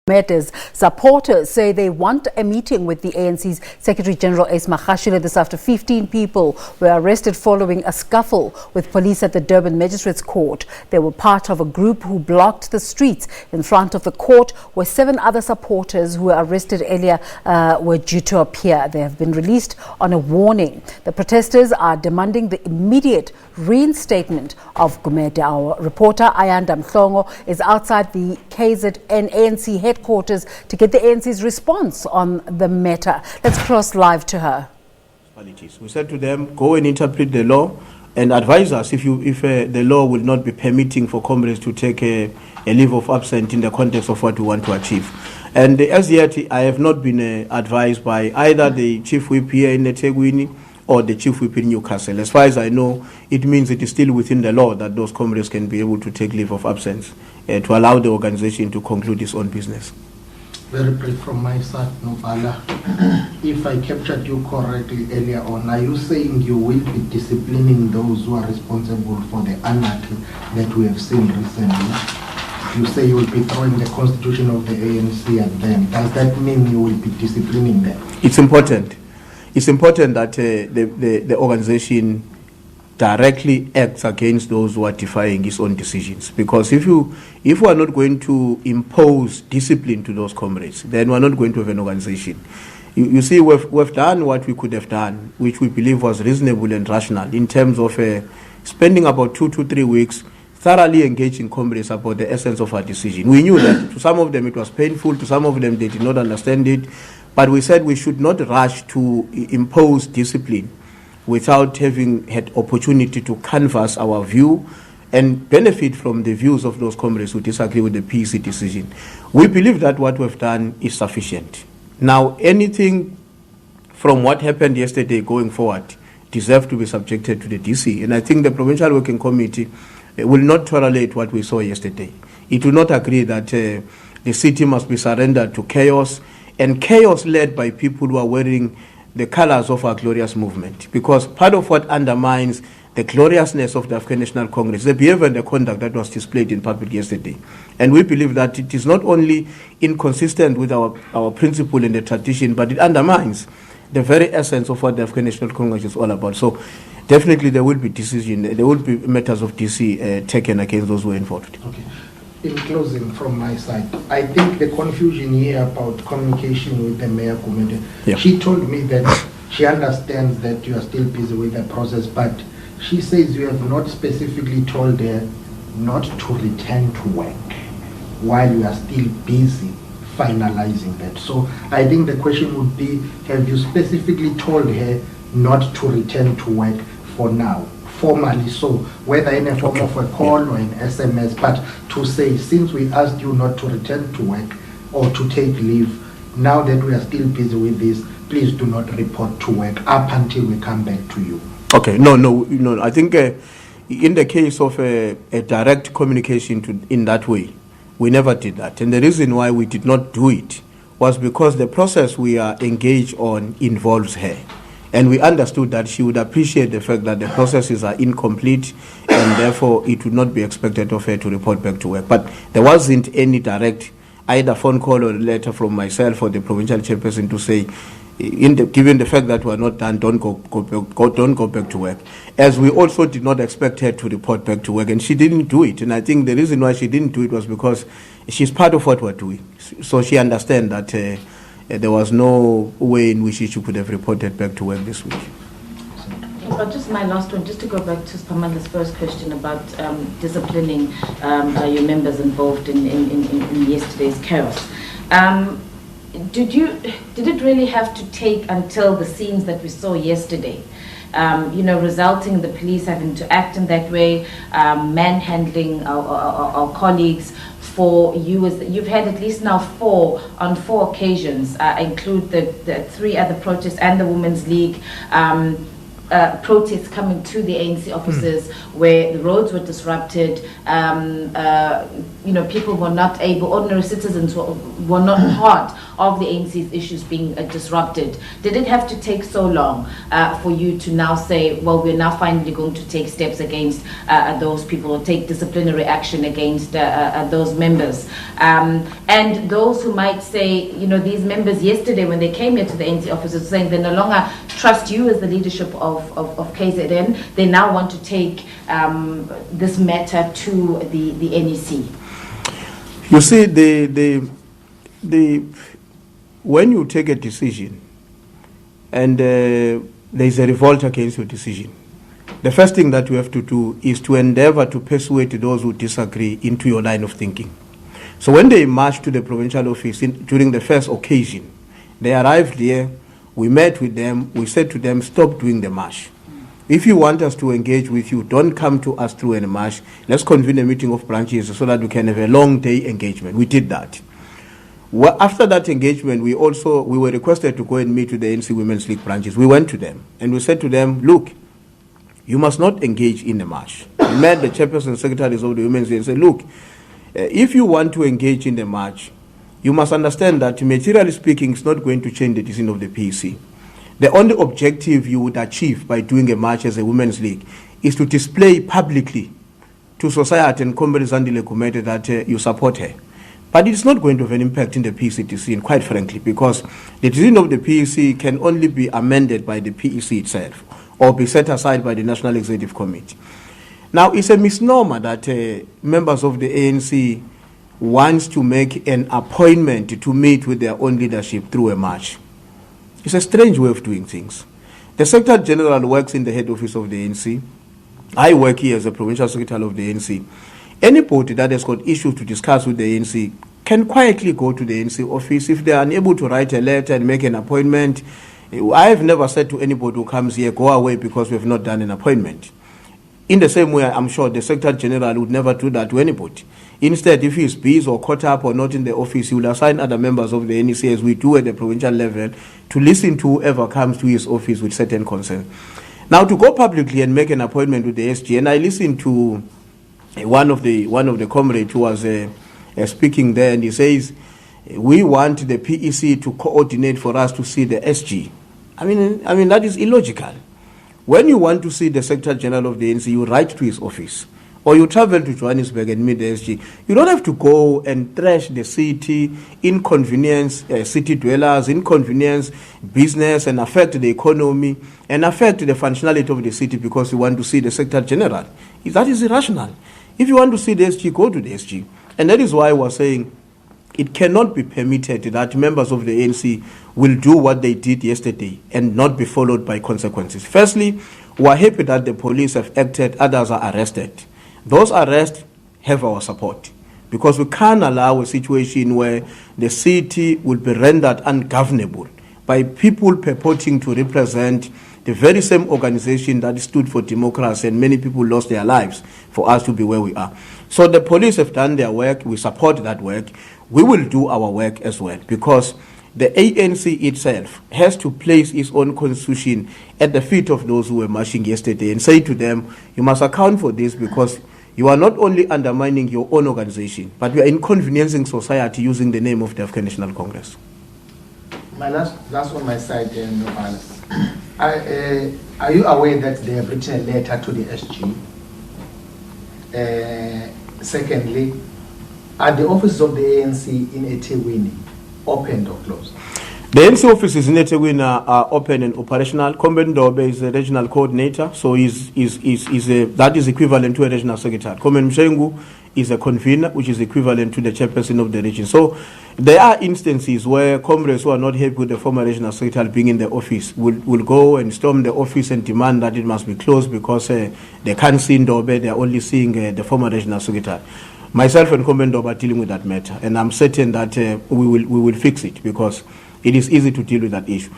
Gumede's supporters say they want a meeting with the ANC's Secretary General Magashule this after 15 people were arrested following a scuffle with police at the Durban Magistrate's Court. They were part of a group who blocked the streets in front of the court, where 7 other supporters who were arrested earlier were due to appear. They have been released on a warning. The protesters are demanding the immediate reinstatement of Gumede. Our reporter Ayanda Mhlongo is outside the KZN ANC headquarters to get the ANC's response on the matter. Let's cross live to her. We said to them, go and interpret the law and advise us if the law will not be permitting for comrades to take a leave of absence in the context of what we want to achieve. And as yet, I have not been advised by either the chief whip here in eThekwini or the chief whip in Newcastle. As far as I know, it means it is still within the law that those comrades can be able to take leave of absence to allow the organization to conclude its own business. Very brief from my side, Nobala. If I captured you correctly earlier on, are you saying you will be disciplining those who are responsible for the anarchy that we have seen recently? You say you will be throwing the constitution of the ANC at them. Does that mean you will be disciplining them? It's important. It's important that the organization directly acts against those who are defying its own decisions. Because if we are not going to impose discipline to those comrades, then we are not going to have an organization. You see, we've done what we could have done, which we believe was reasonable and rational, in terms of spending about 2 to 3 weeks thoroughly engaging comrades about the essence of our decision. We knew that to some of them it was painful, to some of them they did not understand it, but we said we should not rush to impose discipline without having had opportunity to canvass our view and benefit from the views of those comrades who disagree with the PC decision. We believe that what we've done is sufficient. Now, anything from what happened yesterday going forward deserves to be subjected to the DC. And I think the Provincial Working Committee will not tolerate what we saw yesterday. It will not agree that the city must be surrendered to chaos, and chaos led by people who are wearing the colors of our glorious movement. Because part of what undermines the gloriousness of the African National Congress, the behavior and the conduct that was displayed in public yesterday. And we believe that it is not only inconsistent with our principle and the tradition, but it undermines the very essence of what the African National Congress is all about. So definitely there will be there will be matters of DC taken against those who are involved. Okay. In closing, from my side, I think the confusion here about communication with the Mayor Gumede, she told me that she understands that you are still busy with the process, but she says you have not specifically told her not to return to work while you are still busy finalizing that. So I think the question would be, have you specifically told her not to return to work for now? Formally, so whether in a form of a call or an SMS, but to say, since we asked you not to return to work or to take leave, now that we are still busy with this, please do not report to work up until we come back to you. Okay, no. I think in the case of a direct communication in that way, we never did that. And the reason why we did not do it was because the process we are engaged on involves her. And we understood that she would appreciate the fact that the processes are incomplete and therefore it would not be expected of her to report back to work. But there wasn't any direct either phone call or letter from myself or the provincial chairperson to say, given the fact that we are not done, don't go back to work. As we also did not expect her to report back to work, and she didn't do it. And I think the reason why she didn't do it was because she's part of what we're doing. So she understands that there was no way in which she could have reported back to work this week. But just my last one, just to go back to Spamanda's first question about disciplining your members involved in yesterday's chaos. Did it really have to take until the scenes that we saw yesterday, resulting in the police having to act in that way, manhandling our colleagues? For you, you've had at least now 4 occasions, include the 3 other protests and the Women's League protests coming to the ANC offices where the roads were disrupted, people were not able, ordinary citizens were not part of the ANC's issues being disrupted. Did it have to take so long for you to now say, well, we're now finally going to take steps against those people, or take disciplinary action against those members? And those who might say, these members yesterday when they came here to the ANC offices saying they no longer trust you as the leadership of KZN, they now want to take this matter to the NEC. You see, when you take a decision and there's a revolt against your decision, the first thing that you have to do is to endeavor to persuade those who disagree into your line of thinking. So when they marched to the provincial office during the first occasion, they arrived here, we met with them, we said to them, stop doing the march. If you want us to engage with you, don't come to us through a march. Let's convene a meeting of branches so that we can have a long day engagement. We did that. Well, after that engagement, we were requested to go and meet with the ANC Women's League branches. We went to them and we said to them, look, you must not engage in the march. We met the chairperson and secretaries of the Women's League and said, look, if you want to engage in the march, you must understand that materially speaking, it's not going to change the decision of the PEC. The only objective you would achieve by doing a march as a Women's League is to display publicly to society and Mayor Zandile Gumede that you support her. But it's not going to have an impact in the PEC decision, quite frankly, because the decision of the PEC can only be amended by the PEC itself or be set aside by the National Executive Committee. Now, it's a misnomer that members of the ANC wants to make an appointment to meet with their own leadership through a march. It's a strange way of doing things. The Secretary General works in the head office of the ANC. I work here as a provincial secretary of the ANC. Anybody that has got issues to discuss with the ANC can quietly go to the ANC office. If they are unable to write a letter and make an appointment, I have never said to anybody who comes here, go away because we have not done an appointment. In the same way, I'm sure the Secretary General would never do that to anybody. Instead, if he's busy or caught up or not in the office, he will assign other members of the NEC, as we do at the provincial level, to listen to whoever comes to his office with certain concerns. Now, to go publicly and make an appointment with the SG, and I listened to one of the comrades who was speaking there, and he says, we want the PEC to coordinate for us to see the SG. I mean that is illogical. When you want to see the Secretary General of the ANC, you write to his office, or you travel to Johannesburg and meet the SG. You don't have to go and thrash the city, inconvenience city dwellers, inconvenience business, and affect the economy, and affect the functionality of the city because you want to see the Secretary General. That is irrational. If you want to see the SG, go to the SG. And that is why we're saying it cannot be permitted that members of the ANC will do what they did yesterday and not be followed by consequences. Firstly, we're happy that the police have acted, others are arrested. Those arrests have our support because we can't allow a situation where the city will be rendered ungovernable by people purporting to represent the very same organization that stood for democracy, and many people lost their lives for us to be where we are. So the police have done their work. We support that work. We will do our work as well because the ANC itself has to place its own constitution at the feet of those who were marching yesterday and say to them, you must account for this because you are not only undermining your own organization, but you are inconveniencing society using the name of the African National Congress. My last on my side, no violence. Are you aware that they have written a letter to the SG? Secondly, are the offices of the ANC in eThekwini opened or closed? The ANC offices in eThekwini are open and operational. Ndobe is a regional coordinator, so that is equivalent to a regional secretary. Mshengu is a convener, which is equivalent to the chairperson of the region. So there are instances where comrades who are not happy with the former regional secretary being in the office will go and storm the office and demand that it must be closed because they can't see Ndobe, they are only seeing the former regional secretary. Myself and Ndobe are dealing with that matter, and I'm certain that we will fix it because it is easy to deal with that issue.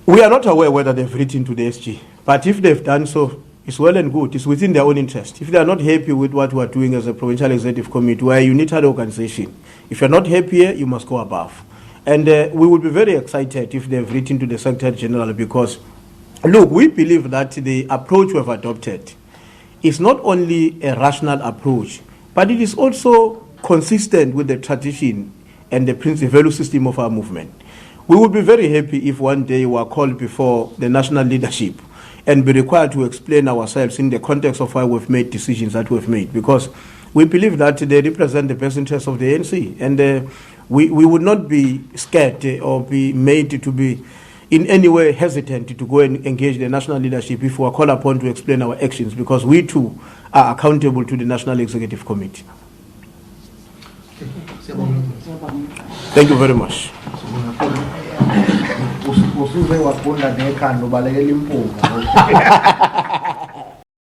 We are not aware whether they've written to the SG, but if they've done so, it's well and good. It's within their own interest. If they are not happy with what we are doing as a provincial executive committee, we are a united organization. If you're not happy here, you must go above. And we will be very excited if they've written to the Secretary General because, look, we believe that the approach we have adopted is not only a rational approach, but it is also consistent with the tradition and the value system of our movement. We would be very happy if one day we are called before the national leadership and be required to explain ourselves in the context of why we've made decisions that we've made, because we believe that they represent the best interests of the ANC, and we would not be scared or be made to be in any way hesitant to go and engage the national leadership if we are called upon to explain our actions, because we too are accountable to the National Executive Committee. Thank you very much. usuze waqonda nekhanda ubalekela impunga